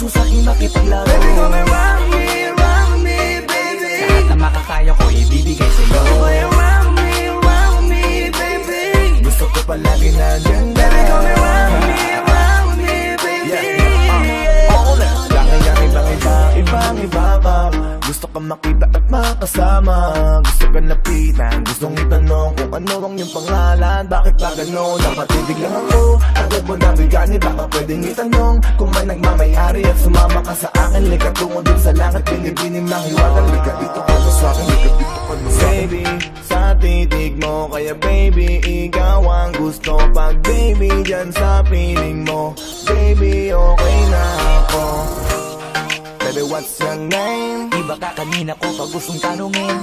uso sa'kin makipaglaro. Baby, come and round me, baby. Lahat na makakaya ko ibibigay sa'yo. Come and round me, baby. Gusto ko palagi nandyan na. Baby, come and round me, baby. Laki-laki bang ibang iba pa. Gusto ka makita at makasama. Gusto ka lapitan, gustong itanong kung ano ang iyong pangalan. Bakit ba gano'n? Napatidig lang ako. Agad mo nabigani, baka pwedeng itanong kung may nagmamayari at sumama ka sa akin. Lika tungo dun sa langit, binibining ng hiwagang. Lika dito ka na sa'kin, lika dito ka na sa'kin. Baby, sa titig mo, kaya baby, ikaw ang gusto. Pag baby, dyan sa piling mo, baby, okay na ako. Baby, what's your name? Iba ka kanina ko pag gustong tanungin.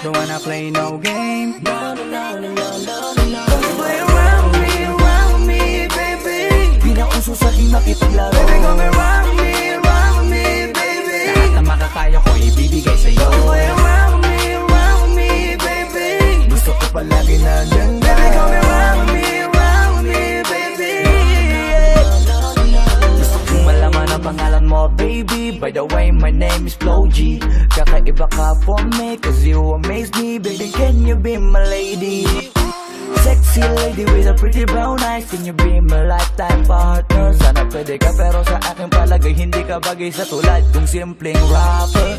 Don't wanna play no game. No, no, no, no, no, no, no. Play around me, baby. Di na uso sa'kin makipaglaro. Baby, come and round me, baby. Lahat na makakaya ko ibibigay sa'yo. Play around me, baby. Gusto ko palagi nandyan na. Baby, come and round me, baby. Gusto kong malaman ang pangalan mo, baby. By the way, my name is Flo G. Kakaiba ka for me, cause you amaze me. Baby, can you be my lady? Sexy lady with a pretty brown eyes. Can you be my lifetime partner? Sana pwede ka, pero sa aking palagay hindi ka bagay sa tulad kong simpleng rapper.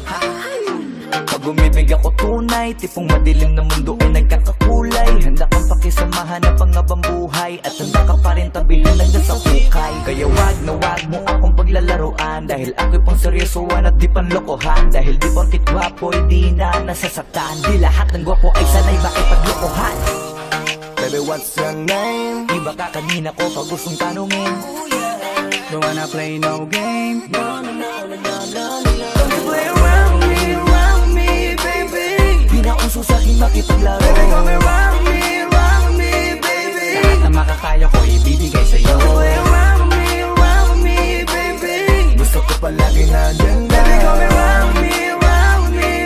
Pag umibig ako tunay, tipong madilim na mundo ay nagkakakulay. Handa kang pakisamahan na pangabang buhay, at handa ka pa rin tabihan ng nasa hukay. Kaya wag na wag mo akong paglalaruan, dahil ako'y pang seryosoan at di panlokohan. Dahil di porkit gwapo'y di na nasasaktan, di lahat ng gwapo ay sanay makipaglokohan. Baby, what's your name? Iba ka kanina ko pag gustong tanungin. Don't wanna play no game. No, no, no, no, no, no, no. Play around me, baby. Di na uso sa'kin makipaglaro. Baby, come and round me, baby. Lahat na makakaya ko ibibigay sa'yo. Play around me, baby. Gusto ko palagi nandyan na. Baby, come and round me,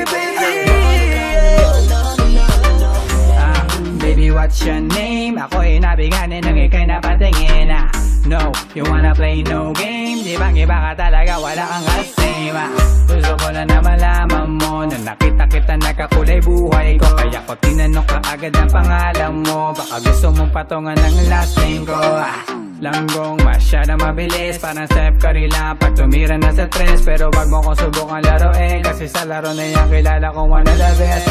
baby. Baby, what's your name? Ako'y nabiganin ng ikay napatingin. No, you wanna play no game? Di bang iba ka talaga, wala kang kasama. Gusto ko na malaman mo na nakita kita nakakulay buhay ko. Kaya ko tinanong ka agad ang pangalan mo. Baka gusto mong patungan ng last name ko. Langgong masyadong mabilis, parang Steph Curry lang pag tumira na sa tres. Pero wag mo kong subukan laruin, kasi sa laro na yan kilala kong one of the best.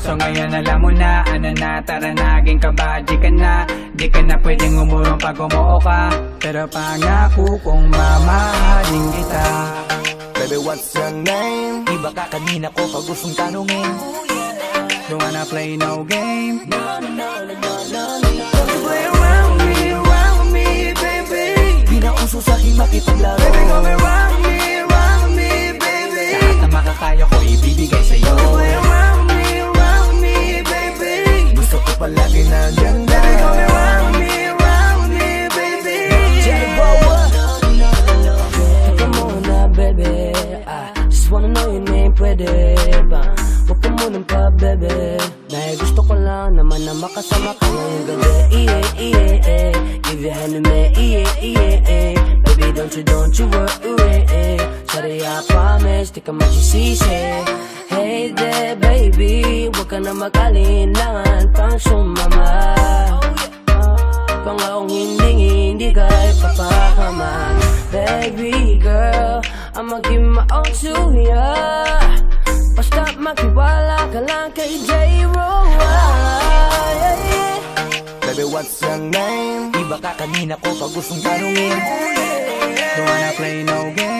So ngayon alam mo na, ano na, tara naging kabadji ka na. Di ka na pwedeng umurong pag umuo ka, pero pangako kong mamahalin kita. Baby, what's your name? Iba ka kanina ko pag gustong tanungin. Don't wanna play no game. No, no, no, no, no, no, no. Play around me, baby. Di na uso sa'kin makipaglaro. Baby, come and round me, baby. Lahat na makakaya ko ibibigay sa'yo. Play around me, baby. Gusto ko palagi nandyan na. Baby, come and round me, baby. Jerry Bower. Come on now, baby. I just wanna know your name, pwede ba? Huwag ka munang pa, baby. Dahil gusto ko lang naman na makasama ka ngayong gabi. Give your hand to me, baby, don't you worry. Sorry, I promise, di ka magsisisi. Hey there, baby, huwag ka na mag-alinlangan pang sumama. Pangakong hindi ka ipapahaman. Baby girl, I'ma give my all to ya. Basta makiwala ka lang kay J-Ro. Baby, what's your name? Iba ka kanina ko pag gustong tanungin. Don't wanna play no game.